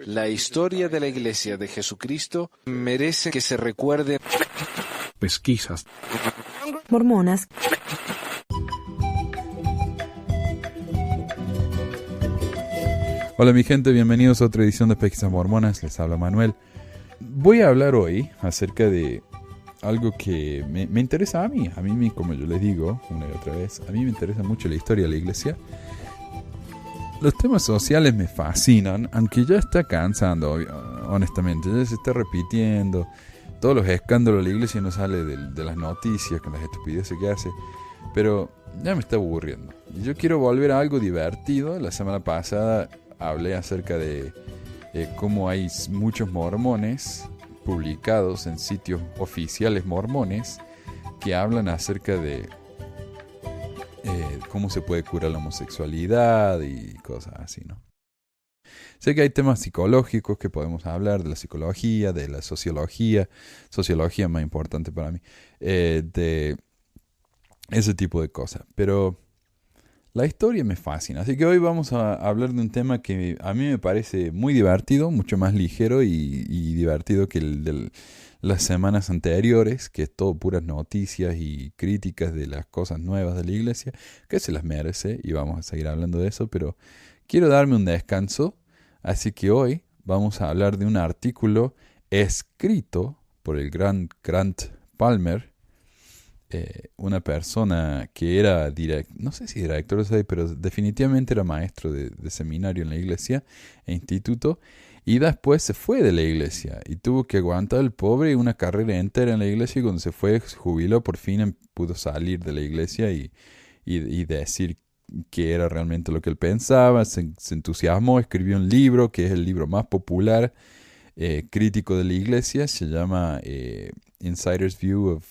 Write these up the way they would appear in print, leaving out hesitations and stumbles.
La historia de la Iglesia de Jesucristo merece que se recuerde. Pesquisas mormonas. Hola mi gente, bienvenidos a otra edición de Pesquisas Mormonas, les habla Manuel. Voy a hablar hoy acerca de algo que me interesa a mí, como yo les digo una y otra vez, a mí me interesa mucho la historia de la iglesia. Los temas sociales me fascinan, aunque ya está cansando, honestamente, ya se está repitiendo. Todos los escándalos de la iglesia no sale de las noticias con las estupideces que hace, pero ya me está aburriendo. Y yo quiero volver a algo divertido. La semana pasada hablé acerca de cómo hay muchos mormones publicados en sitios oficiales mormones que hablan acerca de cómo se puede curar la homosexualidad y cosas así, ¿no? Sé que hay temas psicológicos que podemos hablar, de la psicología, de la sociología más importante para mí, de ese tipo de cosas, pero la historia me fascina, así que hoy vamos a hablar de un tema que a mí me parece muy divertido, mucho más ligero y divertido que el de las semanas anteriores, que es todo puras noticias y críticas de las cosas nuevas de la iglesia, que se las merece y vamos a seguir hablando de eso, pero quiero darme un descanso, así que hoy vamos a hablar de un artículo escrito por el gran Grant Palmer, una persona que era, no sé si director, pero definitivamente era maestro de seminario en la iglesia e instituto, y después se fue de la iglesia y tuvo que aguantar el pobre una carrera entera en la iglesia, y cuando se fue, jubiló, por fin pudo salir de la iglesia y decir que era realmente lo que él pensaba, se entusiasmó, escribió un libro que es el libro más popular crítico de la iglesia, se llama Insider's View of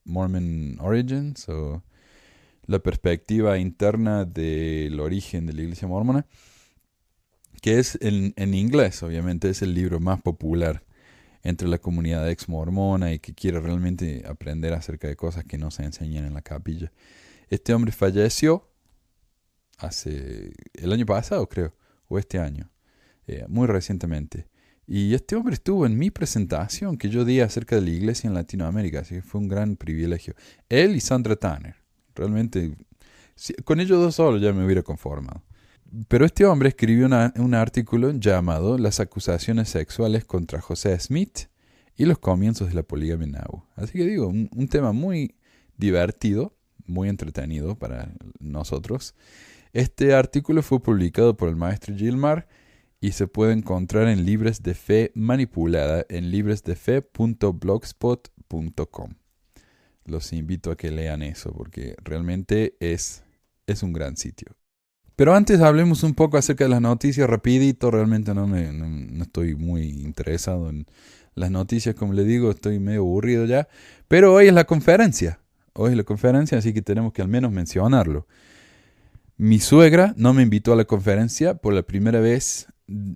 Mormon Origins, o la perspectiva interna del origen de la iglesia mormona, que es en inglés, obviamente es el libro más popular entre la comunidad ex-mormona y que quiere realmente aprender acerca de cosas que no se enseñan en la capilla. Este hombre falleció hace el año pasado, creo, o este año, muy recientemente. Y este hombre estuvo en mi presentación que yo di acerca de la iglesia en Latinoamérica, así que fue un gran privilegio. Él y Sandra Tanner, realmente, con ellos dos solos ya me hubiera conformado. Pero este hombre escribió un artículo llamado Las acusaciones sexuales contra José Smith y los comienzos de la poligamia en Nauvoo. Así que digo, un tema muy divertido, muy entretenido para nosotros. Este artículo fue publicado por el maestro Gilmar y se puede encontrar en Libres de Fe Manipulada en libresdefe.blogspot.com. Los invito a que lean eso porque realmente es un gran sitio. Pero antes hablemos un poco acerca de las noticias rapidito. Realmente no estoy muy interesado en las noticias, como le digo, estoy medio aburrido ya. Pero hoy es la conferencia, así que tenemos que al menos mencionarlo. Mi suegra no me invitó a la conferencia por la primera vez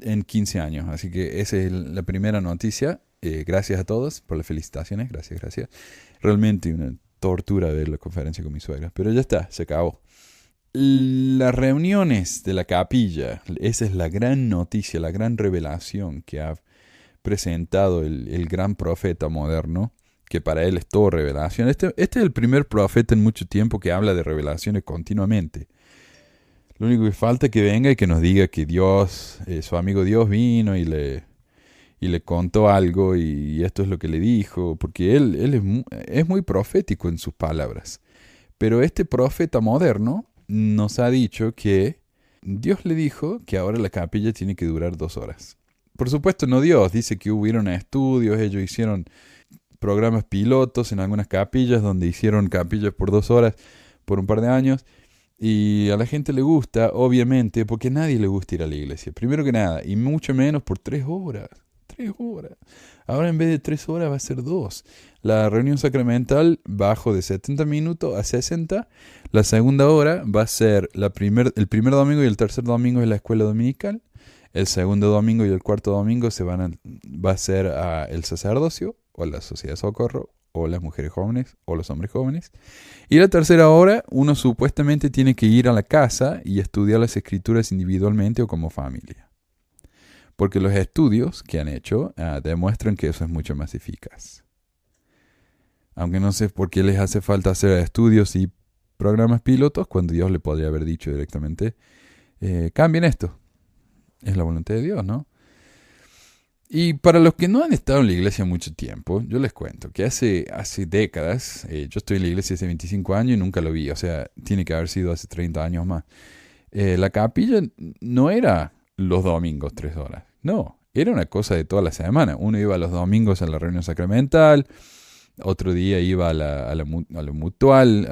en 15 años, así que esa es la primera noticia. Gracias a todos por las felicitaciones, gracias. Realmente una tortura ver la conferencia con mi suegra, pero ya está, se acabó. Las reuniones de la capilla, esa es la gran noticia, la gran revelación que ha presentado el gran profeta moderno, que para él es todo revelación. Este es el primer profeta en mucho tiempo que habla de revelaciones continuamente. Lo único que falta es que venga y que nos diga que Dios, su amigo Dios vino y le contó algo y esto es lo que le dijo, porque él es muy profético en sus palabras. Pero este profeta moderno nos ha dicho que Dios le dijo que ahora la capilla tiene que durar 2 horas. Por supuesto no Dios, dice que hubieron estudios, ellos hicieron programas pilotos en algunas capillas donde hicieron capillas por 2 horas por un par de años. Y a la gente le gusta, obviamente, porque a nadie le gusta ir a la iglesia. Primero que nada, y mucho menos por 3 horas. 3 horas. Ahora en vez de 3 horas va a ser 2. La reunión sacramental bajó de 70 minutos a 60. La segunda hora va a ser el primer domingo y el tercer domingo es la escuela dominical. El segundo domingo y el cuarto domingo va a ser el sacerdocio o la sociedad de socorro o las mujeres jóvenes o los hombres jóvenes. Y la tercera hora uno supuestamente tiene que ir a la casa y estudiar las escrituras individualmente o como familia. Porque los estudios que han hecho demuestran que eso es mucho más eficaz. Aunque no sé por qué les hace falta hacer estudios y programas pilotos cuando Dios le podría haber dicho directamente, cambien esto. Es la voluntad de Dios, ¿no? Y para los que no han estado en la iglesia mucho tiempo, yo les cuento que hace décadas, yo estoy en la iglesia hace 25 años y nunca lo vi, o sea, tiene que haber sido hace 30 años más. La capilla no era los domingos 3 horas, no, era una cosa de toda la semana. Uno iba los domingos a la reunión sacramental, otro día iba a la mutual,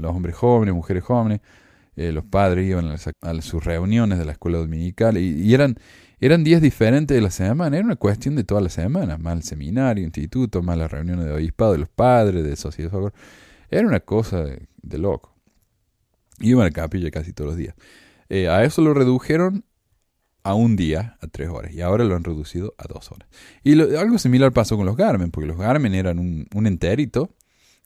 los hombres jóvenes, mujeres jóvenes, los padres iban a sus reuniones de la escuela dominical y eran días diferentes de la semana, era una cuestión de toda la semana, más el seminario, instituto, más las reuniones de obispado de los padres, de sociedad de socorro. Era una cosa de loco. Iban a la capilla casi todos los días. A eso lo redujeron a un día, a 3 horas, y ahora lo han reducido a 2 horas. Y algo similar pasó con los Garmin, porque los Garmin eran un enterito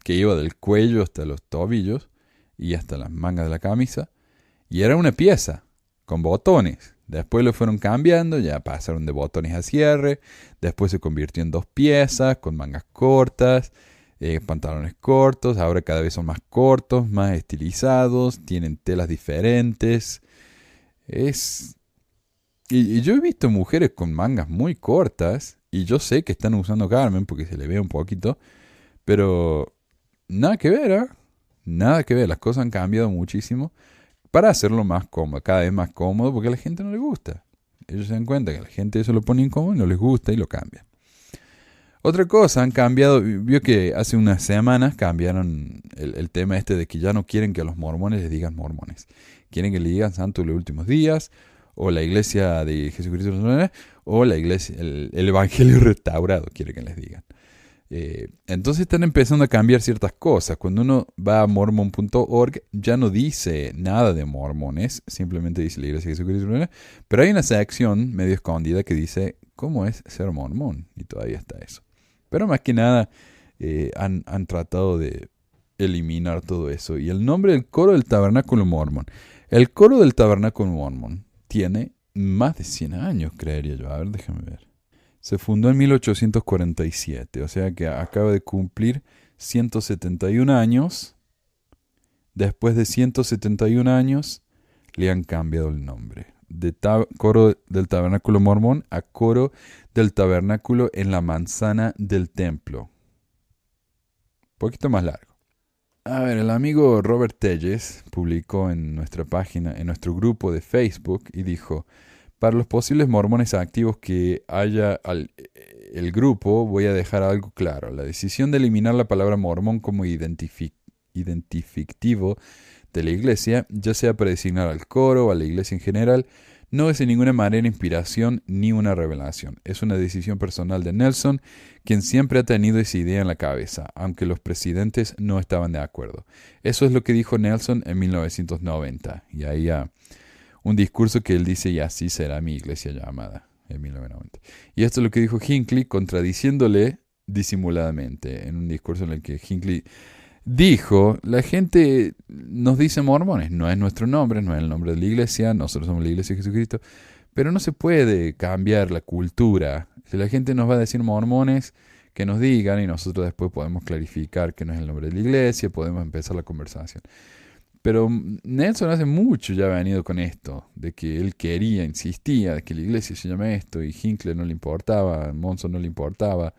que iba del cuello hasta los tobillos y hasta las mangas de la camisa, y era una pieza con botones. Después lo fueron cambiando, ya pasaron de botones a cierre, después se convirtió en 2 piezas con mangas cortas, pantalones cortos, ahora cada vez son más cortos, más estilizados, tienen telas diferentes. Y yo he visto mujeres con mangas muy cortas, y yo sé que están usando Garmin porque se le ve un poquito, pero nada que ver, ¿eh? Nada que ver, las cosas han cambiado muchísimo para hacerlo más cómodo, cada vez más cómodo, porque a la gente no le gusta. Ellos se dan cuenta que a la gente eso lo pone incómodo y no les gusta y lo cambian. Otra cosa, han cambiado, vio que hace unas semanas cambiaron el tema este de que ya no quieren que a los mormones les digan mormones. Quieren que le digan santos los últimos días, o la iglesia de Jesucristo, o la iglesia, el evangelio restaurado, quiere que les digan. Entonces están empezando a cambiar ciertas cosas. Cuando uno va a mormon.org ya no dice nada de mormones, simplemente dice la iglesia de Jesucristo, pero hay una sección medio escondida que dice cómo es ser mormón, y todavía está eso. Pero más que nada han tratado de eliminar todo eso. Y el nombre del coro del tabernáculo mormón. El coro del tabernáculo mormón tiene más de 100 años, creería yo. A ver, déjame ver. Se fundó en 1847, o sea que acaba de cumplir 171 años. Después de 171 años, le han cambiado el nombre. De coro del tabernáculo mormón a coro del tabernáculo en la manzana del templo. Un poquito más largo. A ver, el amigo Robert Telles publicó en nuestra página, en nuestro grupo de Facebook, y dijo: para los posibles mormones activos que haya el grupo, voy a dejar algo claro. La decisión de eliminar la palabra mormón como identificativo de la iglesia, ya sea para designar al coro o a la iglesia en general, no es de ninguna manera inspiración ni una revelación. Es una decisión personal de Nelson, quien siempre ha tenido esa idea en la cabeza, aunque los presidentes no estaban de acuerdo. Eso es lo que dijo Nelson en 1990. Y ahí un discurso que él dice: y así será mi iglesia llamada, en 1990. Y esto es lo que dijo Hinckley, contradiciéndole disimuladamente, en un discurso en el que Hinckley dijo: la gente nos dice mormones, no es nuestro nombre, no es el nombre de la iglesia, nosotros somos la iglesia de Jesucristo, pero no se puede cambiar la cultura. Si la gente nos va a decir mormones, que nos digan, y nosotros después podemos clarificar que no es el nombre de la iglesia, podemos empezar la conversación. Pero Nelson hace mucho ya ha venido con esto, de que él quería, insistía, de que la iglesia se llama esto, y Hinckley no le importaba, Monson no le importaba.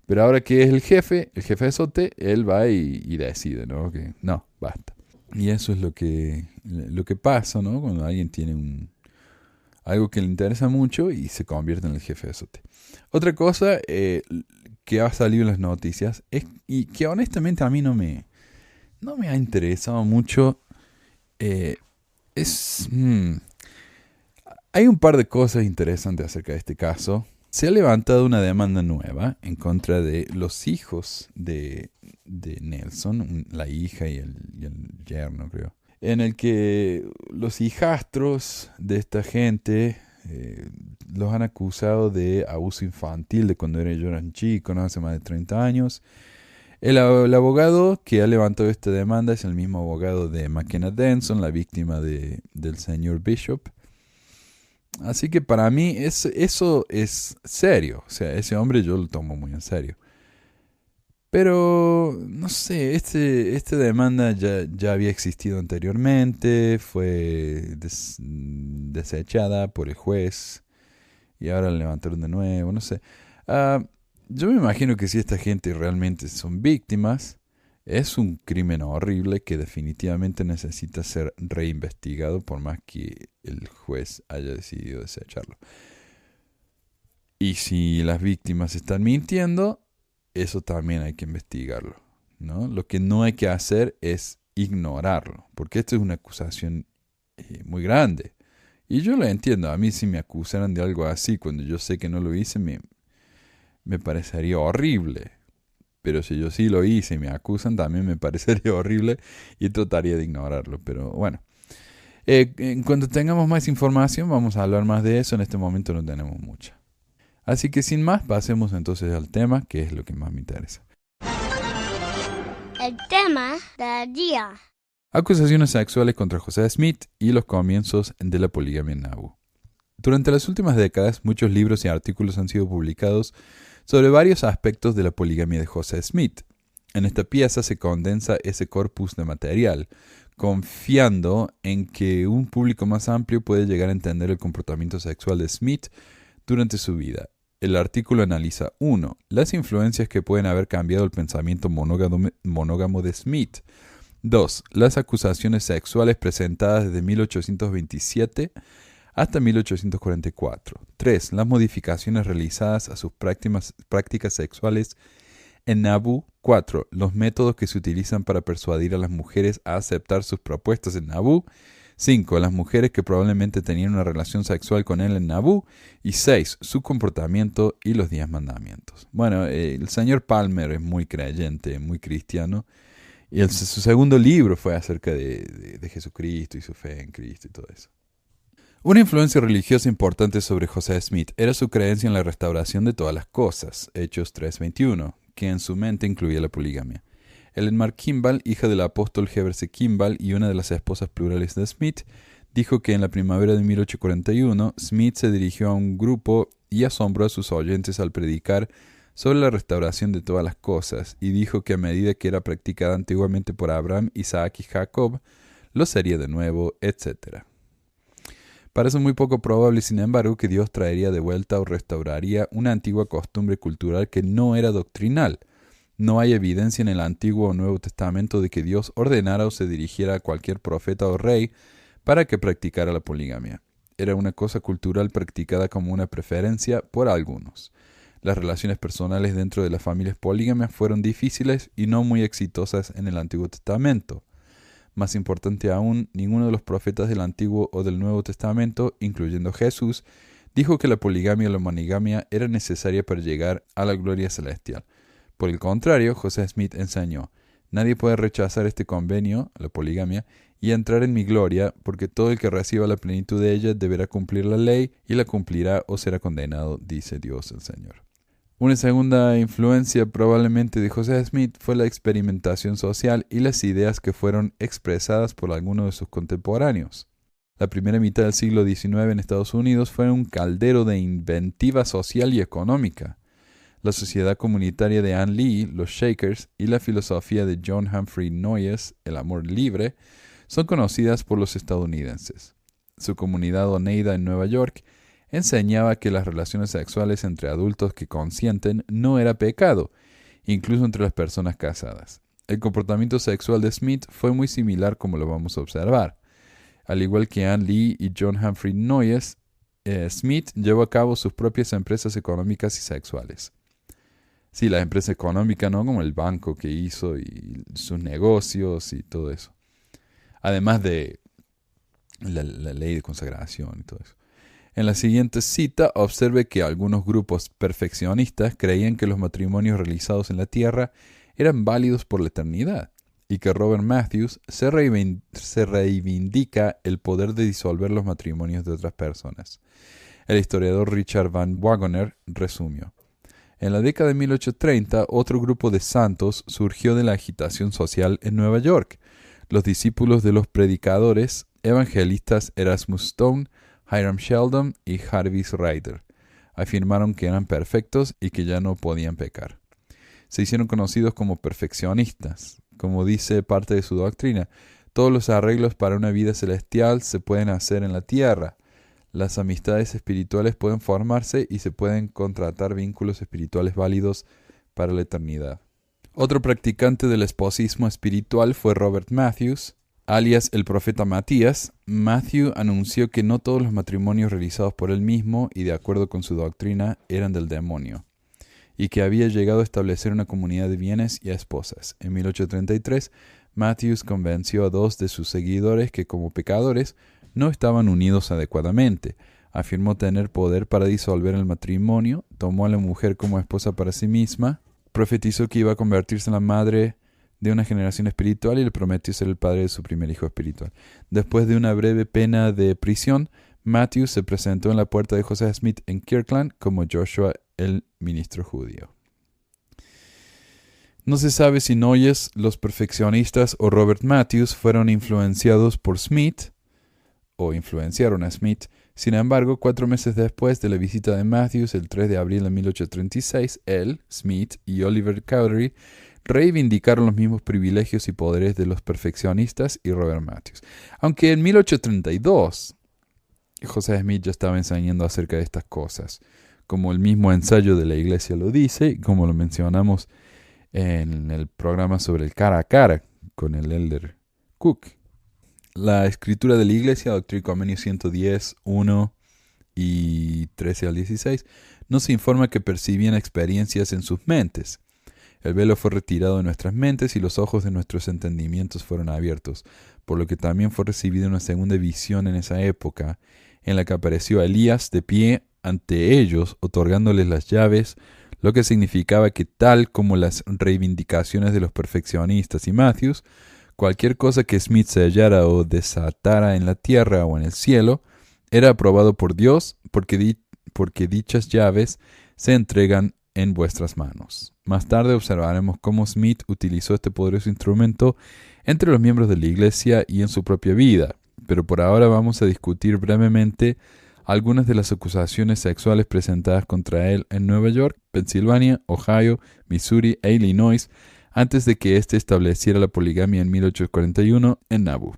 Pero ahora que es el jefe de Sote, él va y decide, ¿no? Que no, basta. Y eso es lo que pasa, ¿no? Cuando alguien tiene algo que le interesa mucho y se convierte en el jefe de Sote. Otra cosa que ha salido en las noticias, y que honestamente a mí no me ha interesado mucho, hay un par de cosas interesantes acerca de este caso. Se ha levantado una demanda nueva en contra de los hijos de Nelson, la hija y el yerno, creo, en el que los hijastros de esta gente los han acusado de abuso infantil de cuando ellos eran chicos, ¿no? Hace más de 30 años. El abogado que ha levantado esta demanda es el mismo abogado de McKenna Denson, la víctima del señor Bishop. Así que para mí eso es serio. O sea, ese hombre yo lo tomo muy en serio. Pero, no sé, esta demanda ya había existido anteriormente, fue desechada por el juez y ahora la levantaron de nuevo, no sé. Ah, yo me imagino que si esta gente realmente son víctimas, es un crimen horrible que definitivamente necesita ser reinvestigado por más que el juez haya decidido desecharlo. Y si las víctimas están mintiendo, eso también hay que investigarlo, ¿no? Lo que no hay que hacer es ignorarlo, porque esto es una acusación muy grande. Y yo lo entiendo, a mí si me acusaran de algo así cuando yo sé que no lo hice, me parecería horrible. Pero si yo sí lo hice y me acusan, también me parecería horrible y trataría de ignorarlo. Pero bueno, en cuanto tengamos más información, vamos a hablar más de eso. En este momento no tenemos mucha. Así que sin más, pasemos entonces al tema, que es lo que más me interesa. El tema del día. Acusaciones sexuales contra José Smith y los comienzos de la poligamia en Nauvoo. Durante las últimas décadas, muchos libros y artículos han sido publicados sobre varios aspectos de la poligamia de José Smith. En esta pieza se condensa ese corpus de material, confiando en que un público más amplio puede llegar a entender el comportamiento sexual de Smith durante su vida. El artículo analiza 1. Las influencias que pueden haber cambiado el pensamiento monógamo de Smith. 2. Las acusaciones sexuales presentadas desde 1827 hasta 1844. 3. Las modificaciones realizadas a sus prácticas sexuales en Nauvoo. 4. Los métodos que se utilizan para persuadir a las mujeres a aceptar sus propuestas en Nauvoo. 5. Las mujeres que probablemente tenían una relación sexual con él en Nauvoo. Y 6. Su comportamiento y los 10 mandamientos. Bueno, el señor Palmer es muy creyente, muy cristiano. Y su segundo libro fue acerca de Jesucristo y su fe en Cristo y todo eso. Una influencia religiosa importante sobre José Smith era su creencia en la restauración de todas las cosas, Hechos 3:21, que en su mente incluía la poligamia. Ellen Mar Kimball, hija del apóstol Heber C. Kimball y una de las esposas plurales de Smith, dijo que en la primavera de 1841 Smith se dirigió a un grupo y asombró a sus oyentes al predicar sobre la restauración de todas las cosas, y dijo que a medida que era practicada antiguamente por Abraham, Isaac y Jacob, lo sería de nuevo, etc. Parece muy poco probable, sin embargo, que Dios traería de vuelta o restauraría una antigua costumbre cultural que no era doctrinal. No hay evidencia en el Antiguo o Nuevo Testamento de que Dios ordenara o se dirigiera a cualquier profeta o rey para que practicara la poligamia. Era una cosa cultural practicada como una preferencia por algunos. Las relaciones personales dentro de las familias polígamas fueron difíciles y no muy exitosas en el Antiguo Testamento. Más importante aún, ninguno de los profetas del Antiguo o del Nuevo Testamento, incluyendo Jesús, dijo que la poligamia o la monogamia era necesaria para llegar a la gloria celestial. Por el contrario, José Smith enseñó: nadie puede rechazar este convenio, la poligamia, y entrar en mi gloria, porque todo el que reciba la plenitud de ella deberá cumplir la ley, y la cumplirá o será condenado, dice Dios el Señor. Una segunda influencia probablemente de José Smith fue la experimentación social y las ideas que fueron expresadas por algunos de sus contemporáneos. La primera mitad del siglo XIX en Estados Unidos fue un caldero de inventiva social y económica. La sociedad comunitaria de Ann Lee, los Shakers, y la filosofía de John Humphrey Noyes, el amor libre, son conocidas por los estadounidenses. Su comunidad Oneida en Nueva York enseñaba que las relaciones sexuales entre adultos que consienten no era pecado, incluso entre las personas casadas. El comportamiento sexual de Smith fue muy similar, como lo vamos a observar. Al igual que Ann Lee y John Humphrey Noyes, Smith llevó a cabo sus propias empresas económicas y sexuales. Sí, la empresa económica, ¿no? Como el banco que hizo y sus negocios y todo eso. Además de la ley de consagración y todo eso. En la siguiente cita, observe que algunos grupos perfeccionistas creían que los matrimonios realizados en la tierra eran válidos por la eternidad, y que Robert Matthews se reivindica el poder de disolver los matrimonios de otras personas. El historiador Richard Van Wagoner resumió: en la década de 1830, otro grupo de santos surgió de la agitación social en Nueva York. Los discípulos de los predicadores evangelistas Erasmus Stone, Hiram Sheldon y Jarvis Ryder. Afirmaron que eran perfectos y que ya no podían pecar. Se hicieron conocidos como perfeccionistas. Como dice parte de su doctrina, todos los arreglos para una vida celestial se pueden hacer en la tierra. Las amistades espirituales pueden formarse y se pueden contratar vínculos espirituales válidos para la eternidad. Otro practicante del esposismo espiritual fue Robert Matthews, alias el profeta Matías. Matthew anunció que no todos los matrimonios realizados por él mismo y de acuerdo con su doctrina eran del demonio, y que había llegado a establecer una comunidad de bienes y a esposas. En 1833, Matthews convenció a 2 de sus seguidores que como pecadores no estaban unidos adecuadamente. Afirmó tener poder para disolver el matrimonio, tomó a la mujer como esposa para sí misma, profetizó que iba a convertirse en la madre de una generación espiritual y le prometió ser el padre de su primer hijo espiritual. Después de una breve pena de prisión, Matthews se presentó en la puerta de Joseph Smith en Kirkland como Joshua, el ministro judío. No se sabe si Noyes, los perfeccionistas o Robert Matthews fueron influenciados por Smith o influenciaron a Smith. Sin embargo, 4 meses después de la visita de Matthews, el 3 de abril de 1836, él, Smith y Oliver Cowdery reivindicaron los mismos privilegios y poderes de los perfeccionistas y Robert Matthews. Aunque en 1832 José Smith ya estaba enseñando acerca de estas cosas, como el mismo ensayo de la iglesia lo dice, y como lo mencionamos en el programa sobre el cara a cara con el Elder Cook. La escritura de la iglesia, Doctrina y Convenio 110, 1 y 13 al 16, nos informa que percibían experiencias en sus mentes. El velo fue retirado de nuestras mentes y los ojos de nuestros entendimientos fueron abiertos, por lo que también fue recibida una segunda visión en esa época, en la que apareció Elías de pie ante ellos, otorgándoles las llaves, lo que significaba que tal como las reivindicaciones de los perfeccionistas y Matthews, cualquier cosa que Smith sellara o desatara en la tierra o en el cielo, era aprobado por Dios, porque dichas llaves se entregan en vuestras manos. Más tarde observaremos cómo Smith utilizó este poderoso instrumento entre los miembros de la iglesia y en su propia vida, pero por ahora vamos a discutir brevemente algunas de las acusaciones sexuales presentadas contra él en Nueva York, Pensilvania, Ohio, Missouri e Illinois, antes de que éste estableciera la poligamia en 1841 en Nauvoo.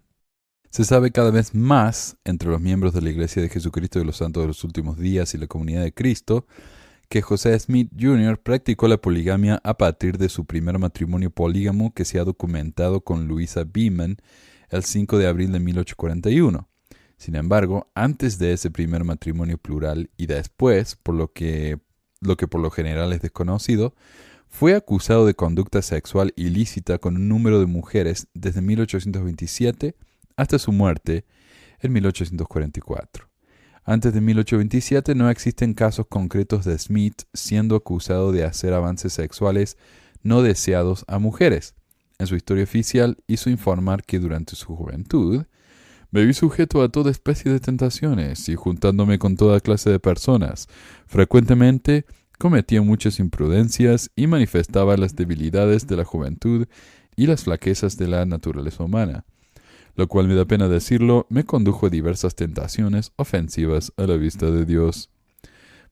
Se sabe cada vez más entre los miembros de la Iglesia de Jesucristo de los Santos de los Últimos Días y la Comunidad de Cristo que José Smith Jr. practicó la poligamia a partir de su primer matrimonio polígamo que se ha documentado con Louisa Beeman el 5 de abril de 1841. Sin embargo, antes de ese primer matrimonio plural y después, por lo que por lo general es desconocido, fue acusado de conducta sexual ilícita con un número de mujeres desde 1827 hasta su muerte en 1844. Antes de 1827 no existen casos concretos de Smith siendo acusado de hacer avances sexuales no deseados a mujeres. En su historia oficial hizo informar que durante su juventud me vi sujeto a toda especie de tentaciones y juntándome con toda clase de personas. Frecuentemente cometía muchas imprudencias y manifestaba las debilidades de la juventud y las flaquezas de la naturaleza humana, lo cual me da pena decirlo, me condujo a diversas tentaciones ofensivas a la vista de Dios.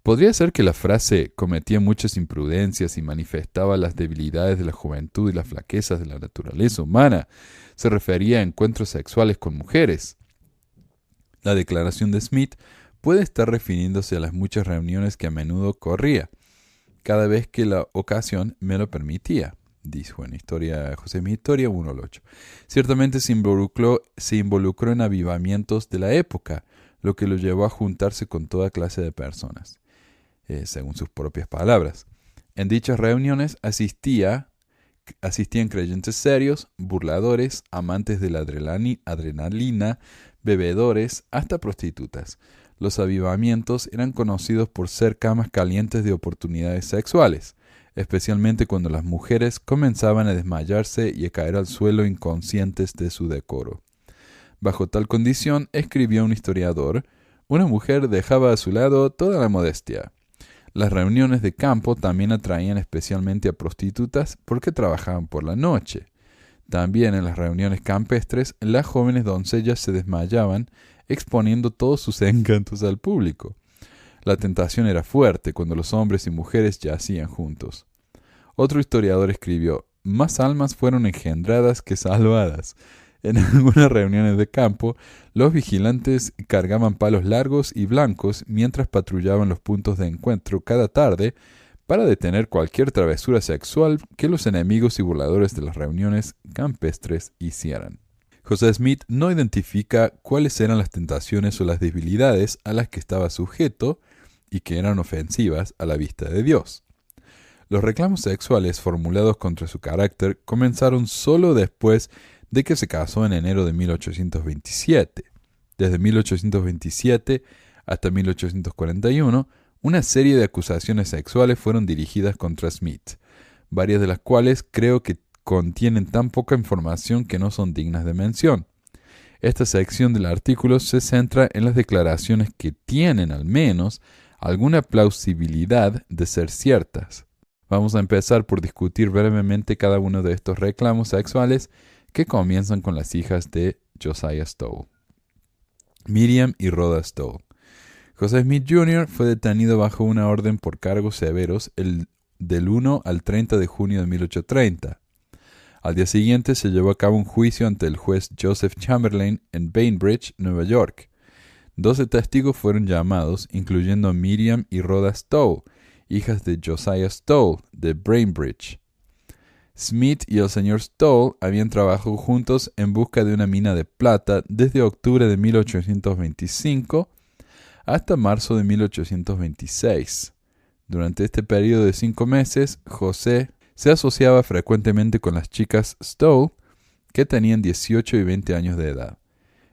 ¿Podría ser que la frase cometía muchas imprudencias y manifestaba las debilidades de la juventud y las flaquezas de la naturaleza humana se refería a encuentros sexuales con mujeres? La declaración de Smith puede estar refiriéndose a las muchas reuniones que a menudo corría, cada vez que la ocasión me lo permitía, dijo en José Smith Historia 1:8. Ciertamente se involucró en avivamientos de la época, lo que lo llevó a juntarse con toda clase de personas, según sus propias palabras. En dichas reuniones asistían creyentes serios, burladores, amantes de la adrenalina, bebedores, hasta prostitutas. Los avivamientos eran conocidos por ser camas calientes de oportunidades sexuales, especialmente cuando las mujeres comenzaban a desmayarse y a caer al suelo inconscientes de su decoro. Bajo tal condición, escribió un historiador, una mujer dejaba a su lado toda la modestia. Las reuniones de campo también atraían especialmente a prostitutas porque trabajaban por la noche. También en las reuniones campestres, las jóvenes doncellas se desmayaban exponiendo todos sus encantos al público. La tentación era fuerte cuando los hombres y mujeres yacían juntos. Otro historiador escribió: más almas fueron engendradas que salvadas. En algunas reuniones de campo, los vigilantes cargaban palos largos y blancos mientras patrullaban los puntos de encuentro cada tarde para detener cualquier travesura sexual que los enemigos y burladores de las reuniones campestres hicieran. José Smith no identifica cuáles eran las tentaciones o las debilidades a las que estaba sujeto y que eran ofensivas a la vista de Dios. Los reclamos sexuales formulados contra su carácter comenzaron solo después de que se casó en enero de 1827. Desde 1827 hasta 1841, una serie de acusaciones sexuales fueron dirigidas contra Smith, varias de las cuales creo que contienen tan poca información que no son dignas de mención. Esta sección del artículo se centra en las declaraciones que tienen al menos alguna plausibilidad de ser ciertas. Vamos a empezar por discutir brevemente cada uno de estos reclamos sexuales que comienzan con las hijas de Josiah Stowell. Miriam y Rhoda Stowell. José Smith Jr. fue detenido bajo una orden por cargos severos del 1 al 30 de junio de 1830. Al día siguiente se llevó a cabo un juicio ante el juez Joseph Chamberlain en Bainbridge, Nueva York. 12 testigos fueron llamados, incluyendo a Miriam y Rhoda Stowell, hijas de Josiah Stowell, de Bainbridge. Smith y el señor Stowell habían trabajado juntos en busca de una mina de plata desde octubre de 1825 hasta marzo de 1826. Durante este periodo de 5 meses, José se asociaba frecuentemente con las chicas Stowell, que tenían 18 y 20 años de edad.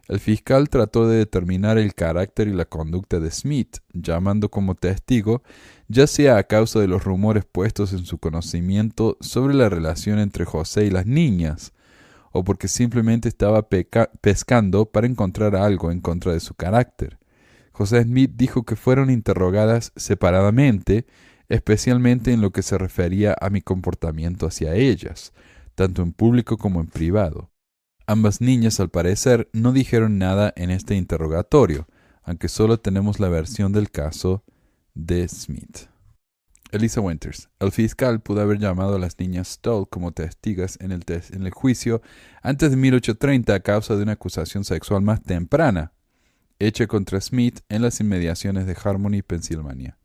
El fiscal trató de determinar el carácter y la conducta de Smith, llamando como testigo, ya sea a causa de los rumores puestos en su conocimiento sobre la relación entre José y las niñas, o porque simplemente estaba pescando para encontrar algo en contra de su carácter. José Smith dijo que fueron interrogadas separadamente, especialmente en lo que se refería a mi comportamiento hacia ellas, tanto en público como en privado. Ambas niñas, al parecer, no dijeron nada en este interrogatorio, aunque solo tenemos la versión del caso de Smith. Elisa Winters. El fiscal pudo haber llamado a las niñas Stowell como testigos en el juicio antes de 1830 a causa de una acusación sexual más temprana, hecha contra Smith en las inmediaciones de Harmony, Pensilvania.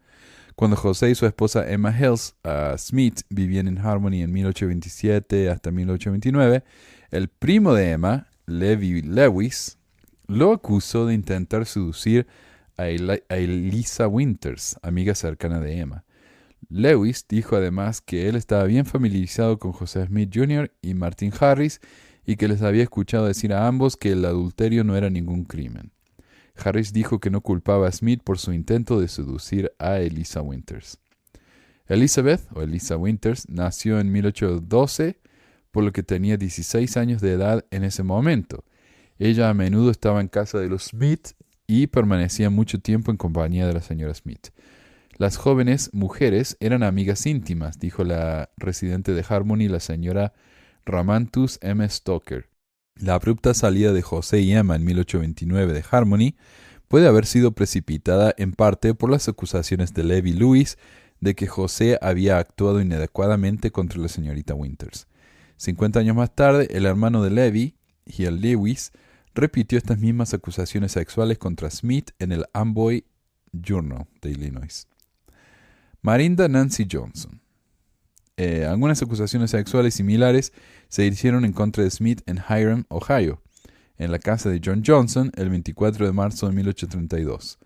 Cuando José y su esposa Emma Hills Smith vivían en Harmony en 1827 hasta 1829, el primo de Emma, Levi Lewis, lo acusó de intentar seducir a Elisa Winters, amiga cercana de Emma. Lewis dijo además que él estaba bien familiarizado con José Smith Jr. y Martin Harris y que les había escuchado decir a ambos que el adulterio no era ningún crimen. Harris dijo que no culpaba a Smith por su intento de seducir a Elisa Winters. Elizabeth, o Elisa Winters, nació en 1812, por lo que tenía 16 años de edad en ese momento. Ella a menudo estaba en casa de los Smith y permanecía mucho tiempo en compañía de la señora Smith. Las jóvenes mujeres eran amigas íntimas, dijo la residente de Harmony, la señora Ramantus M. Stoker. La abrupta salida de José y Emma en 1829 de Harmony puede haber sido precipitada en parte por las acusaciones de Levi Lewis de que José había actuado inadecuadamente contra la señorita Winters. 50 años más tarde, el hermano de Levi, Hiel Lewis, repitió estas mismas acusaciones sexuales contra Smith en el Amboy Journal de Illinois. Marinda Nancy Johnson. Algunas acusaciones sexuales similares se hicieron en contra de Smith en Hiram, Ohio, en la casa de John Johnson el 24 de marzo de 1832.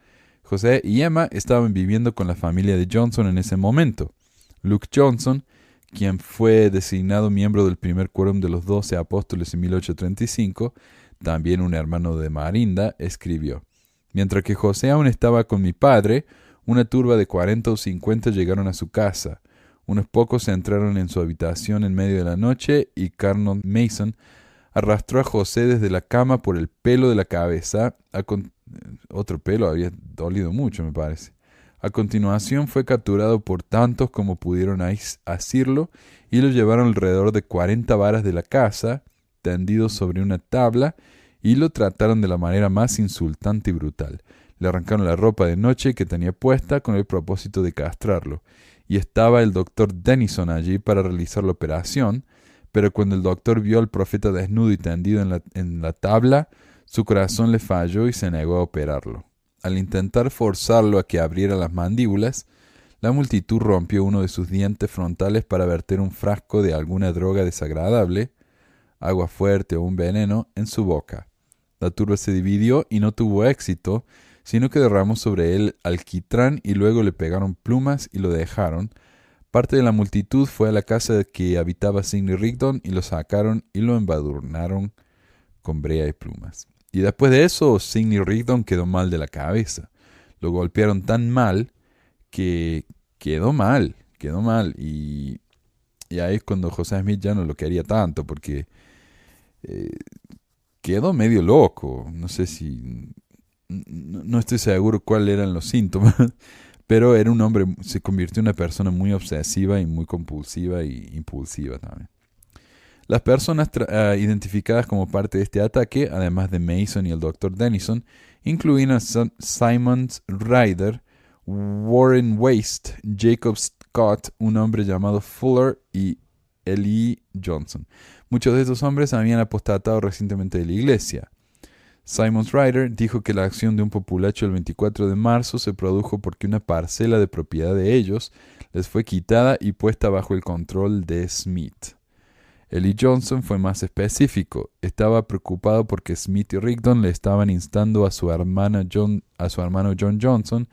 José y Emma estaban viviendo con la familia de Johnson en ese momento. Luke Johnson, quien fue designado miembro del primer quórum de los 12 apóstoles en 1835, también un hermano de Marinda, escribió: «Mientras que José aún estaba con mi padre, una turba de 40 o 50 llegaron a su casa. Unos pocos entraron en su habitación en medio de la noche y Carnon Mason arrastró a José desde la cama por el pelo de la cabeza. Otro pelo había dolido mucho, me parece. A continuación fue capturado por tantos como pudieron asirlo y lo llevaron alrededor de 40 varas de la casa, tendidos sobre una tabla, y lo trataron de la manera más insultante y brutal. Le arrancaron la ropa de noche que tenía puesta con el propósito de castrarlo, y estaba el doctor Denison allí para realizar la operación, pero cuando el doctor vio al profeta desnudo y tendido en la tabla, su corazón le falló y se negó a operarlo. Al intentar forzarlo a que abriera las mandíbulas, la multitud rompió uno de sus dientes frontales para verter un frasco de alguna droga desagradable, agua fuerte o un veneno, en su boca. La turba se dividió y no tuvo éxito, sino que derramó sobre él alquitrán y luego le pegaron plumas y lo dejaron. Parte de la multitud fue a la casa que habitaba Sidney Rigdon y lo sacaron y lo embadurnaron con brea y plumas. Y después de eso, Sidney Rigdon quedó mal de la cabeza. Lo golpearon tan mal que quedó mal. Y ahí es cuando José Smith ya no lo quería tanto, porque quedó medio loco. No sé si... No estoy seguro cuáles eran los síntomas, pero era un hombre, se convirtió en una persona muy obsesiva y muy compulsiva y impulsiva también. Las personas identificadas como parte de este ataque, además de Mason y el Dr. Denison, incluían a Simon Ryder, Warren Waste, Jacob Scott, un hombre llamado Fuller y Eli Johnson. Muchos de estos hombres habían apostatado recientemente de la iglesia. Simon Ryder dijo que la acción de un populacho el 24 de marzo se produjo porque una parcela de propiedad de ellos les fue quitada y puesta bajo el control de Smith. Eli Johnson fue más específico. Estaba preocupado porque Smith y Rigdon le estaban instando a su hermano John Johnson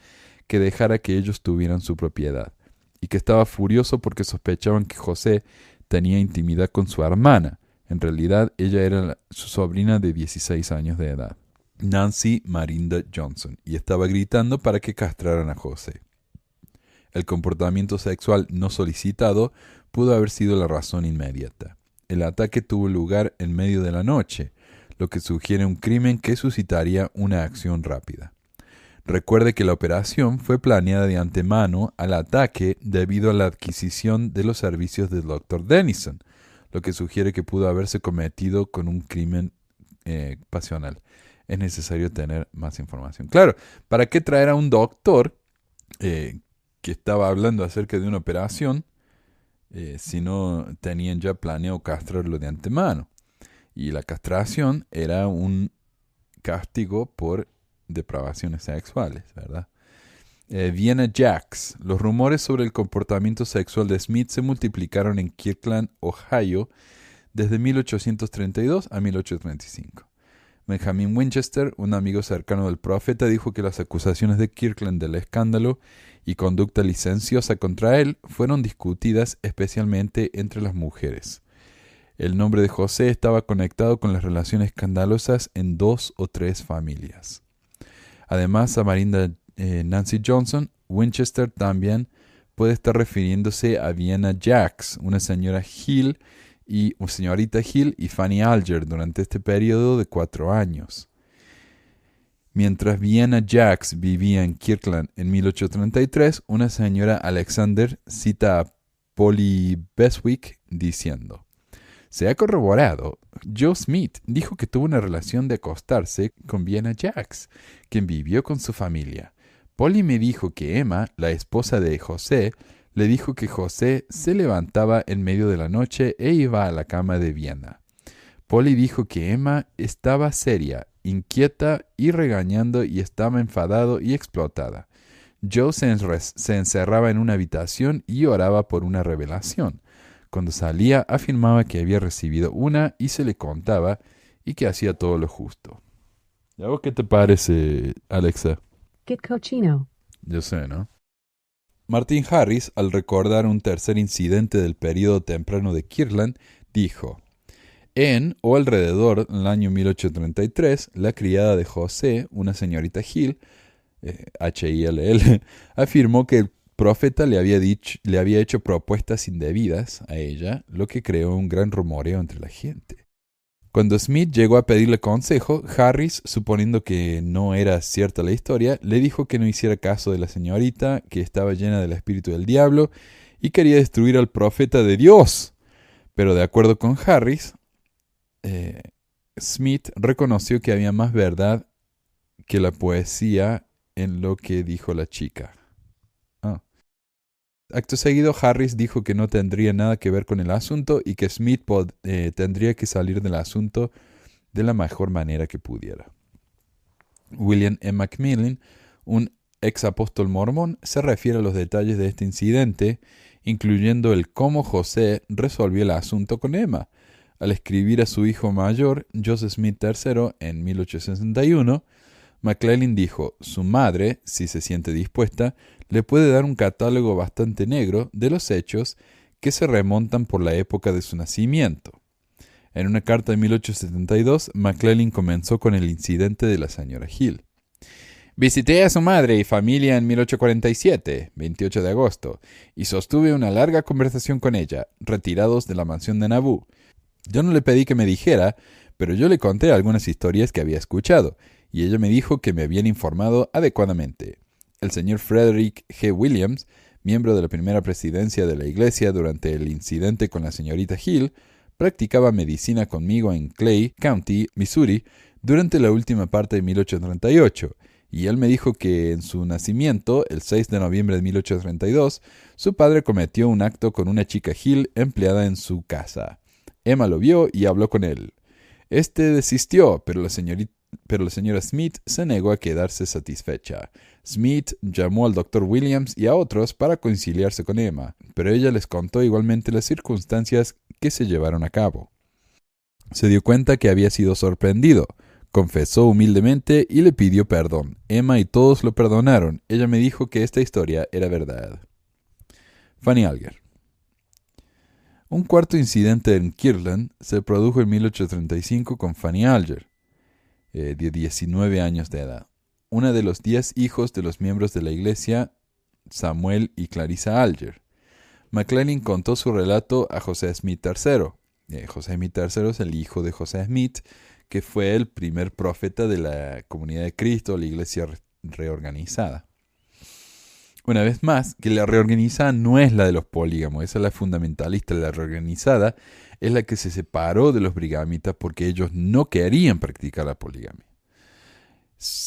que dejara que ellos tuvieran su propiedad, y que estaba furioso porque sospechaban que José tenía intimidad con su hermana. En realidad, ella era su sobrina de 16 años de edad, Nancy Marinda Johnson, y estaba gritando para que castraran a José. El comportamiento sexual no solicitado pudo haber sido la razón inmediata. El ataque tuvo lugar en medio de la noche, lo que sugiere un crimen que suscitaría una acción rápida. Recuerde que la operación fue planeada de antemano al ataque debido a la adquisición de los servicios del Dr. Denison, lo que sugiere que pudo haberse cometido con un crimen pasional. Es necesario tener más información. Claro, ¿para qué traer a un doctor que estaba hablando acerca de una operación si no tenían ya planeado castrarlo de antemano? Y la castración era un castigo por depravaciones sexuales, ¿verdad? Vienna Jacks. Los rumores sobre el comportamiento sexual de Smith se multiplicaron en Kirkland, Ohio, desde 1832 a 1835. Benjamin Winchester, un amigo cercano del profeta, dijo que las acusaciones de Kirkland del escándalo y conducta licenciosa contra él fueron discutidas especialmente entre las mujeres. El nombre de José estaba conectado con las relaciones escandalosas en 2 o 3 familias. Además, a Marinda Nancy Johnson, Winchester también puede estar refiriéndose a Vienna Jacks, una señorita Hill y Fanny Alger durante este periodo de 4 años. Mientras Vienna Jacks vivía en Kirkland en 1833, una señora Alexander cita a Polly Beswick diciendo: "Se ha corroborado, Joe Smith dijo que tuvo una relación de acostarse con Vienna Jacks, quien vivió con su familia. Polly me dijo que Emma, la esposa de José, le dijo que José se levantaba en medio de la noche e iba a la cama de Vienna. Polly dijo que Emma estaba seria, inquieta y regañando y estaba enfadado y explotada. Joe se encerraba en una habitación y oraba por una revelación. Cuando salía afirmaba que había recibido una y se le contaba y que hacía todo lo justo". ¿Y a vos qué te parece, Alexa? Qué cochino. Yo sé, ¿no? Martin Harris, al recordar un tercer incidente del período temprano de Kirkland, dijo: "En o alrededor del año 1833, la criada de José, una señorita Hill, Hill, afirmó que el profeta le había hecho propuestas indebidas a ella, lo que creó un gran rumoreo entre la gente. Cuando Smith llegó a pedirle consejo, Harris, suponiendo que no era cierta la historia, le dijo que no hiciera caso de la señorita, que estaba llena del espíritu del diablo y quería destruir al profeta de Dios. Pero de acuerdo con Harris, Smith reconoció que había más verdad que la poesía en lo que dijo la chica. Acto seguido, Harris dijo que no tendría nada que ver con el asunto y que Smith tendría que salir del asunto de la mejor manera que pudiera. William M. McMillan, un ex apóstol mormón, se refiere a los detalles de este incidente, incluyendo el cómo José resolvió el asunto con Emma. Al escribir a su hijo mayor, Joseph Smith III, en 1861, McClellan dijo: su madre, si se siente dispuesta, le puede dar un catálogo bastante negro de los hechos que se remontan por la época de su nacimiento. En una carta de 1872, McClellan comenzó con el incidente de la señora Hill. Visité a su madre y familia en 1847, 28 de agosto, y sostuve una larga conversación con ella, retirados de la mansión de Nauvoo. Yo no le pedí que me dijera, pero yo le conté algunas historias que había escuchado, y ella me dijo que me habían informado adecuadamente. El señor Frederick G. Williams, miembro de la primera presidencia de la iglesia durante el incidente con la señorita Hill, practicaba medicina conmigo en Clay County, Missouri, durante la última parte de 1838, y él me dijo que en su nacimiento, el 6 de noviembre de 1832, su padre cometió un acto con una chica Hill empleada en su casa. Emma lo vio y habló con él. Este desistió, pero la señora Smith se negó a quedarse satisfecha. Smith llamó al Dr. Williams y a otros para conciliarse con Emma, pero ella les contó igualmente las circunstancias que se llevaron a cabo. Se dio cuenta que había sido sorprendido, confesó humildemente y le pidió perdón. Emma y todos lo perdonaron. Ella me dijo que esta historia era verdad. Fanny Alger. Un cuarto incidente en Kirtland se produjo en 1835 con Fanny Alger, de 19 años de edad, una de los 10 hijos de los miembros de la iglesia, Samuel y Clarissa Alger. McClellan contó su relato a José Smith III. José Smith III es el hijo de José Smith, que fue el primer profeta de la Comunidad de Cristo, la iglesia reorganizada. Una vez más, que la reorganizada no es la de los polígamos, esa es la fundamentalista. La reorganizada es la que se separó de los brigamitas porque ellos no querían practicar la poligamia.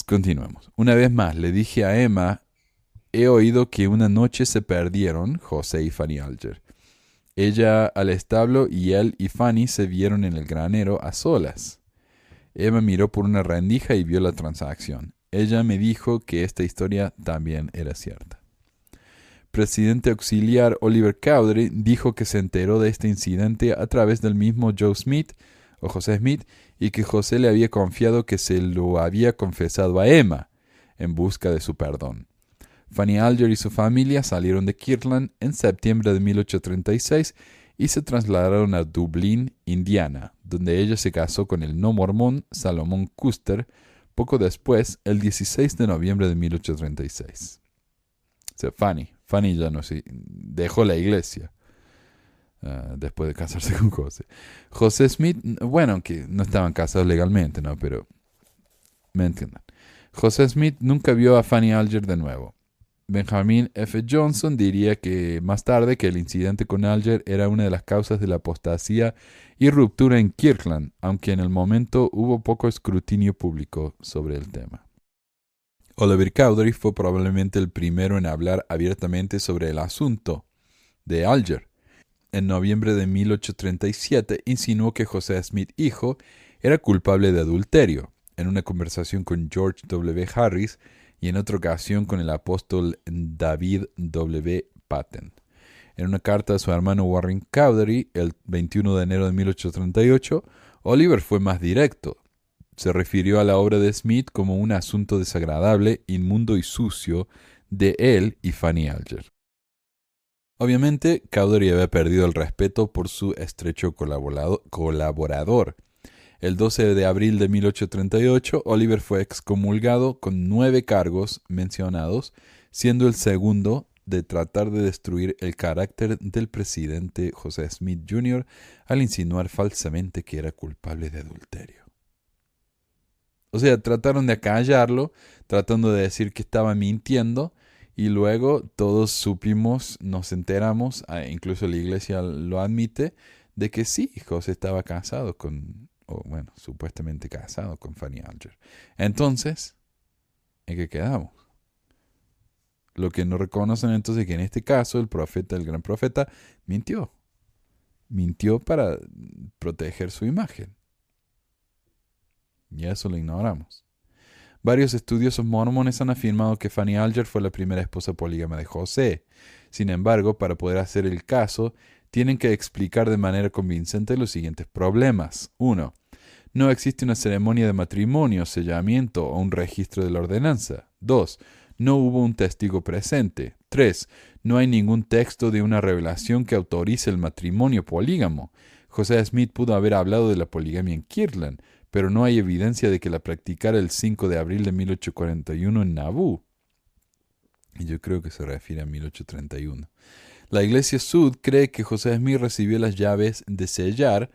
Continuemos. Una vez más, le dije a Emma: he oído que una noche se perdieron José y Fanny Alger. Ella al establo y él y Fanny se vieron en el granero a solas. Emma miró por una rendija y vio la transacción. Ella me dijo que esta historia también era cierta. Presidente auxiliar Oliver Cowdery dijo que se enteró de este incidente a través del mismo Joe Smith o José Smith y que José le había confiado que se lo había confesado a Emma en busca de su perdón. Fanny Alger y su familia salieron de Kirtland en septiembre de 1836 y se trasladaron a Dublín, Indiana, donde ella se casó con el no mormón Salomón Custer poco después, el 16 de noviembre de 1836. O sea, Fanny ya no dejó la iglesia después de casarse con José. José Smith, bueno, aunque no estaban casados legalmente, ¿no? Pero me entienden. José Smith nunca vio a Fanny Alger de nuevo. Benjamin F. Johnson diría que más tarde que el incidente con Alger era una de las causas de la apostasía y ruptura en Kirtland, aunque en el momento hubo poco escrutinio público sobre el tema. Oliver Cowdery fue probablemente el primero en hablar abiertamente sobre el asunto de Alger. En noviembre de 1837 insinuó que José Smith hijo era culpable de adulterio, en una conversación con George W. Harris y en otra ocasión con el apóstol David W. Patten. En una carta a su hermano Warren Cowdery, el 21 de enero de 1838, Oliver fue más directo. Se refirió a la obra de Smith como un asunto desagradable, inmundo y sucio de él y Fanny Alger. Obviamente, Cowdery había perdido el respeto por su estrecho colaborador. El 12 de abril de 1838, Oliver fue excomulgado con 9 cargos mencionados, siendo el segundo de tratar de destruir el carácter del presidente José Smith Jr. al insinuar falsamente que era culpable de adulterio. O sea, trataron de acallarlo, tratando de decir que estaba mintiendo, y luego todos supimos, nos enteramos, incluso la iglesia lo admite, de que sí, José estaba casado con o bueno, supuestamente casado con Fanny Alger. Entonces, ¿en qué quedamos? Lo que no reconocen entonces es que en este caso el profeta, el gran profeta, mintió. Mintió para proteger su imagen. Y eso lo ignoramos. Varios estudiosos mormones han afirmado que Fanny Alger fue la primera esposa polígama de José. Sin embargo, para poder hacer el caso, tienen que explicar de manera convincente los siguientes problemas. 1. No existe una ceremonia de matrimonio, sellamiento o un registro de la ordenanza. 2. No hubo un testigo presente. 3. No hay ningún texto de una revelación que autorice el matrimonio polígamo. José Smith pudo haber hablado de la poligamia en Kirtland, pero no hay evidencia de que la practicara el 5 de abril de 1841 en Nauvoo. Y yo creo que se refiere a 1831. La Iglesia Sud cree que José Smith recibió las llaves de sellar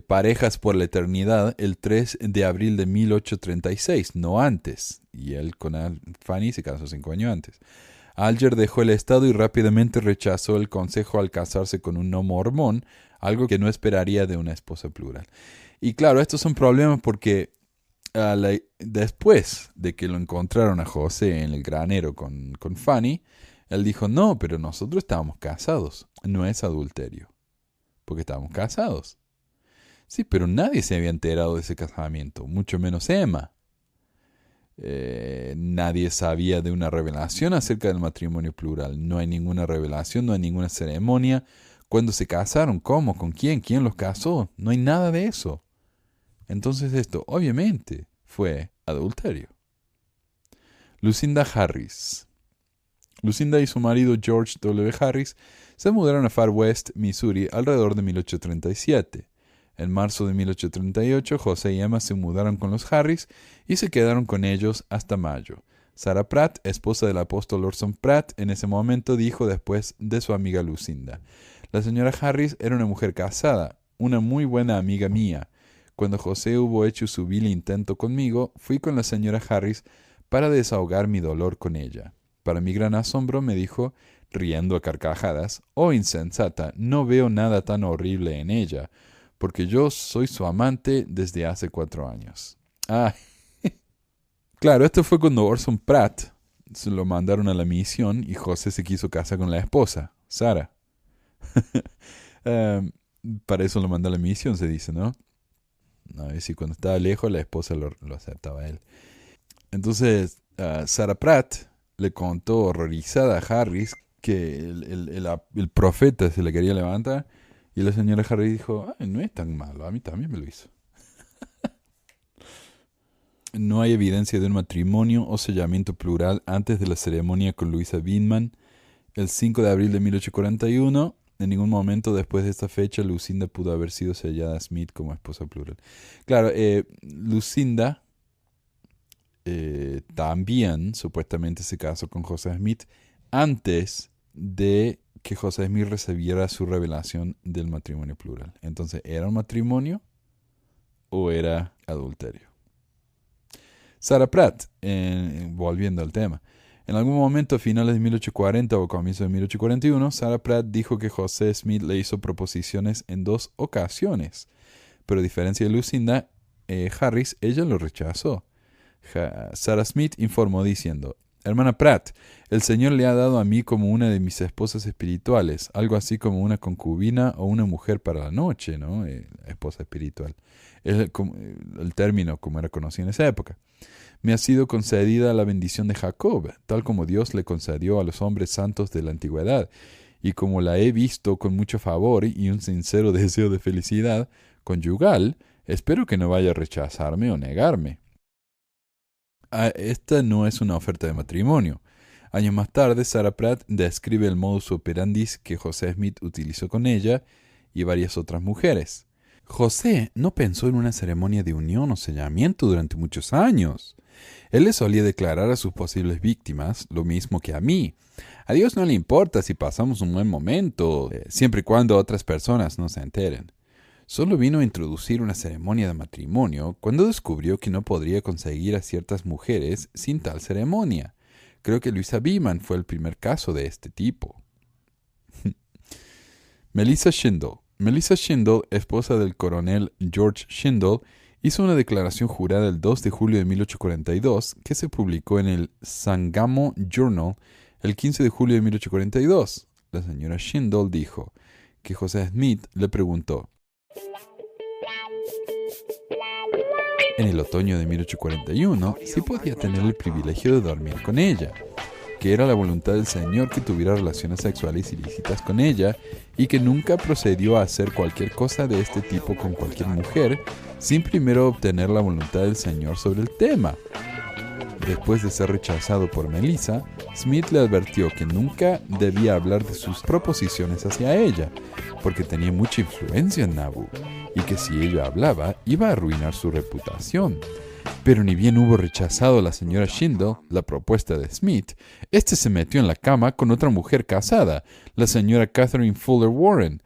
parejas por la eternidad el 3 de abril de 1836, no antes. Y él con Fanny se casó 5 años antes. Alger dejó el estado y rápidamente rechazó el consejo al casarse con un no mormón, algo que no esperaría de una esposa plural. Y claro, estos son problemas porque después de que lo encontraron a José en el granero con Fanny, él dijo, no, pero nosotros estábamos casados. No es adulterio, porque estábamos casados. Sí, pero nadie se había enterado de ese casamiento, mucho menos Emma. Nadie sabía de una revelación acerca del matrimonio plural. No hay ninguna revelación, no hay ninguna ceremonia. ¿Cuándo se casaron? ¿Cómo? ¿Con quién? ¿Quién los casó? No hay nada de eso. Entonces esto, obviamente, fue adulterio. Lucinda Harris. Lucinda y su marido George W. Harris se mudaron a Far West, Missouri, alrededor de 1837. En marzo de 1838, José y Emma se mudaron con los Harris y se quedaron con ellos hasta mayo. Sarah Pratt, esposa del apóstol Orson Pratt, en ese momento dijo después de su amiga Lucinda: la señora Harris era una mujer casada, una muy buena amiga mía. Cuando José hubo hecho su vil intento conmigo, fui con la señora Harris para desahogar mi dolor con ella. Para mi gran asombro me dijo, riendo a carcajadas, «Oh, insensata, no veo nada tan horrible en ella, porque yo soy su amante desde hace 4 años». Ah, claro, esto fue cuando Orson Pratt se lo mandaron a la misión y José se quiso casar con la esposa, Sarah. Para eso lo mandó a la misión, se dice, ¿no? A ver si cuando estaba lejos la esposa lo aceptaba a él. Entonces, Sarah Pratt le contó horrorizada a Harris que el profeta se le quería levantar y la señora Harris dijo, ay, no es tan malo, a mí también me lo hizo. No hay evidencia de un matrimonio o sellamiento plural antes de la ceremonia con Louisa Binman el 5 de abril de 1841. En ningún momento después de esta fecha Lucinda pudo haber sido sellada a Smith como esposa plural. Claro, Lucinda también supuestamente se casó con José Smith antes de que José Smith recibiera su revelación del matrimonio plural. Entonces, ¿era un matrimonio o era adulterio? Sarah Pratt, volviendo al tema. En algún momento a finales de 1840 o comienzos de 1841, Sarah Pratt dijo que José Smith le hizo proposiciones en 2 ocasiones. Pero a diferencia de Lucinda Harris, ella lo rechazó. Sarah Smith informó diciendo, hermana Pratt, el Señor le ha dado a mí como una de mis esposas espirituales, algo así como una concubina o una mujer para la noche, ¿no? Esposa espiritual. El término como era conocido en esa época. Me ha sido concedida la bendición de Jacob, tal como Dios le concedió a los hombres santos de la antigüedad, y como la he visto con mucho favor y un sincero deseo de felicidad conyugal, espero que no vaya a rechazarme o negarme. Esta no es una oferta de matrimonio. Años más tarde, Sarah Pratt describe el modus operandi que José Smith utilizó con ella y varias otras mujeres. José no pensó en una ceremonia de unión o sellamiento durante muchos años. Él le solía declarar a sus posibles víctimas lo mismo que a mí. A Dios no le importa si pasamos un buen momento, siempre y cuando otras personas no se enteren. Solo vino a introducir una ceremonia de matrimonio cuando descubrió que no podría conseguir a ciertas mujeres sin tal ceremonia. Creo que Louisa Binman fue el primer caso de este tipo. Melissa Schindel. Melissa Schindel, esposa del coronel George Schindel, hizo una declaración jurada el 2 de julio de 1842 que se publicó en el Sangamo Journal el 15 de julio de 1842. La señora Schindel dijo que José Smith le preguntó en el otoño de 1841 si podía tener el privilegio de dormir con ella, que era la voluntad del Señor que tuviera relaciones sexuales ilícitas con ella y que nunca procedió a hacer cualquier cosa de este tipo con cualquier mujer sin primero obtener la voluntad del Señor sobre el tema. Después de ser rechazado por Melissa, Smith le advirtió que nunca debía hablar de sus proposiciones hacia ella, porque tenía mucha influencia en Nauvoo, y que si ella hablaba iba a arruinar su reputación. Pero ni bien hubo rechazado la señora Schindel la propuesta de Smith, este se metió en la cama con otra mujer casada, la señora Catherine Fuller Warren.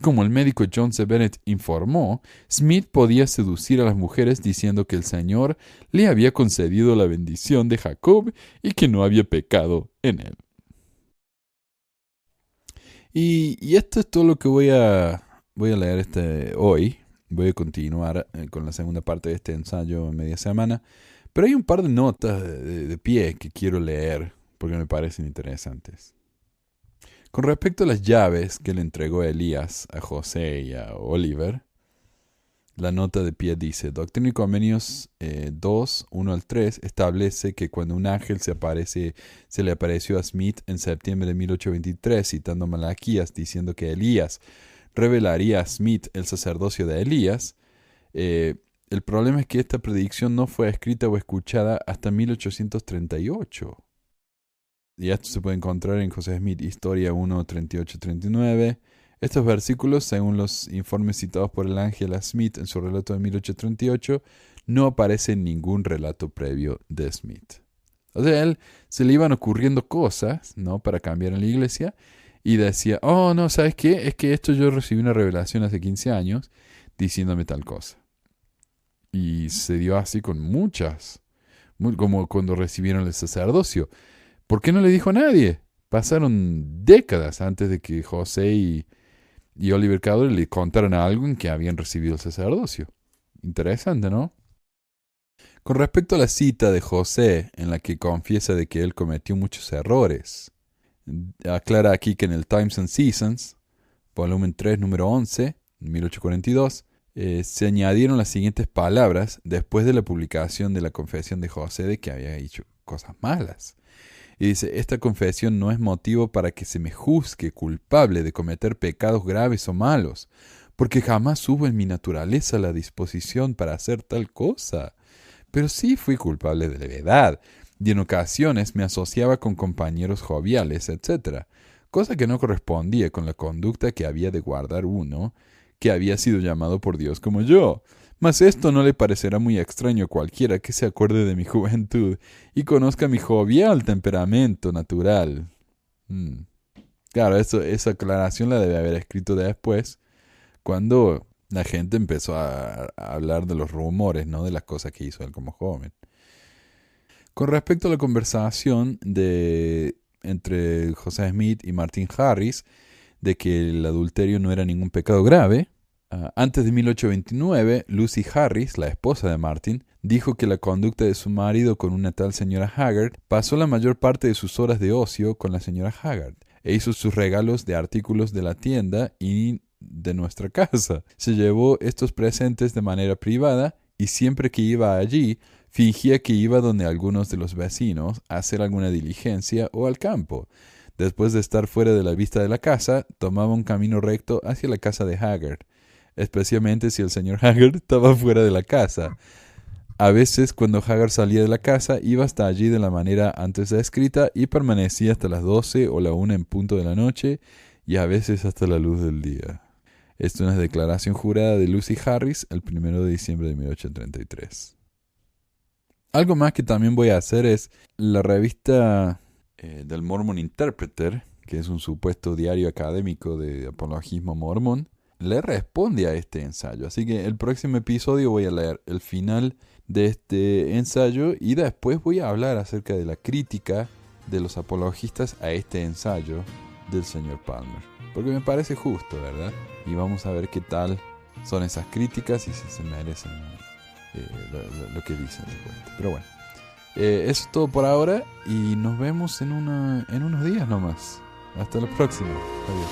Como el médico John C. Bennett informó, Smith podía seducir a las mujeres diciendo que el Señor le había concedido la bendición de Jacob y que no había pecado en él. Y esto es todo lo que voy a leer hoy. Voy a continuar con la segunda parte de este ensayo en media semana. Pero hay un par de notas de pie que quiero leer porque me parecen interesantes. Con respecto a las llaves que le entregó Elías a José y a Oliver, la nota de pie dice: Doctrina y Convenios 2, 1 al 3 establece que cuando un ángel se le apareció a Smith en septiembre de 1823, citando Malaquías, diciendo que Elías revelaría a Smith el sacerdocio de Elías, el problema es que esta predicción no fue escrita o escuchada hasta 1838. Y esto se puede encontrar en José Smith, Historia 1, 38-39. Estos versículos, según los informes citados por el ángel a Smith en su relato de 1838, no aparece en ningún relato previo de Smith. O sea, a él se le iban ocurriendo cosas, ¿no?, para cambiar en la iglesia, y decía, oh, no, ¿sabes qué? Es que esto yo recibí una revelación hace 15 años diciéndome tal cosa. Y se dio así con muchas, como cuando recibieron el sacerdocio. ¿Por qué no le dijo a nadie? Pasaron décadas antes de que José y Oliver Cowdery le contaran a alguien que habían recibido el sacerdocio. Interesante, ¿no? Con respecto a la cita de José, en la que confiesa de que él cometió muchos errores, aclara aquí que en el Times and Seasons, volumen 3, número 11, 1842, se añadieron las siguientes palabras después de la publicación de la confesión de José de que había hecho cosas malas. Y dice, esta confesión no es motivo para que se me juzgue culpable de cometer pecados graves o malos, porque jamás hubo en mi naturaleza la disposición para hacer tal cosa. Pero sí fui culpable de levedad, y en ocasiones me asociaba con compañeros joviales, etc., cosa que no correspondía con la conducta que había de guardar uno, que había sido llamado por Dios como yo. Mas esto no le parecerá muy extraño a cualquiera que se acuerde de mi juventud y conozca mi jovial temperamento natural. Claro, esa aclaración la debe haber escrito después, cuando la gente empezó a hablar de los rumores, ¿no?, de las cosas que hizo él como joven. Con respecto a la conversación entre José Smith y Martin Harris, de que el adulterio no era ningún pecado grave, antes de 1829, Lucy Harris, la esposa de Martin, dijo que la conducta de su marido con una tal señora Haggard pasó la mayor parte de sus horas de ocio con la señora Haggard e hizo sus regalos de artículos de la tienda y de nuestra casa. Se llevó estos presentes de manera privada y siempre que iba allí, fingía que iba donde algunos de los vecinos a hacer alguna diligencia o al campo. Después de estar fuera de la vista de la casa, tomaba un camino recto hacia la casa de Haggard, especialmente si el señor Haggard estaba fuera de la casa. A veces, cuando Haggard salía de la casa, iba hasta allí de la manera antes descrita y permanecía hasta las 12 o la 1 en punto de la noche y a veces hasta la luz del día. Esto es una declaración jurada de Lucy Harris el 1 de diciembre de 1833. Algo más que también voy a hacer es la revista del Mormon Interpreter, que es un supuesto diario académico de apologismo mormón, le responde a este ensayo. Así que el próximo episodio voy a leer el final de este ensayo y después voy a hablar acerca de la crítica de los apologistas a este ensayo del señor Palmer. Porque me parece justo, ¿verdad? y vamos a ver qué tal son esas críticas y si se merecen lo que dicen de vuelta. Pero bueno, eso es todo por ahora y nos vemos en unos días nomás. Hasta la próxima. Adiós.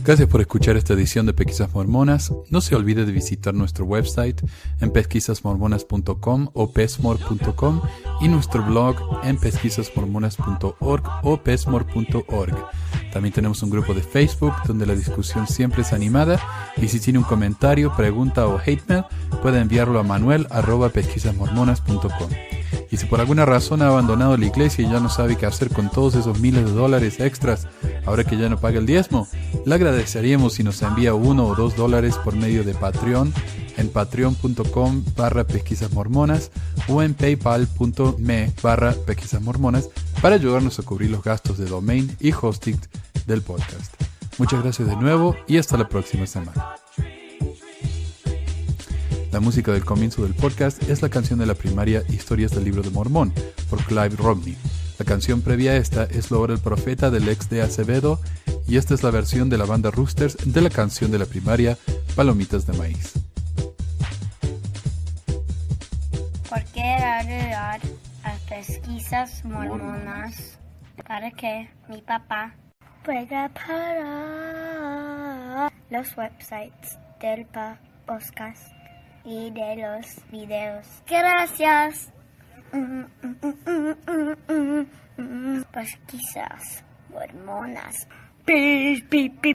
Gracias por escuchar esta edición de Pesquisas Mormonas. No se olvide de visitar nuestro website en pesquisasmormonas.com o pesmor.com y nuestro blog en pesquisasmormonas.org o pesmor.org. También tenemos un grupo de Facebook donde la discusión siempre es animada y si tiene un comentario, pregunta o hate mail, puede enviarlo a manuel@pesquisasmormonas.com. Y si por alguna razón ha abandonado la iglesia y ya no sabe qué hacer con todos esos miles de dólares extras ahora que ya no paga el diezmo, le agradeceríamos si nos envía $1 o $2 por medio de Patreon en patreon.com/pesquisasmormonas o en paypal.me/pesquisasmormonas para ayudarnos a cubrir los gastos de domain y hosting del podcast. Muchas gracias de nuevo y hasta la próxima semana. La música del comienzo del podcast es la canción de la primaria Historias del Libro de Mormón por Clive Romney. La canción previa a esta es La Hora del Profeta del ex de Acevedo y esta es la versión de la banda Roosters de la canción de la primaria Palomitas de Maíz. ¿Por qué ayudar a pesquisas mormonas para que mi papá pueda parar los websites del podcast y de los videos? Gracias. Pesquisas mormonas. Pi, pi, pi.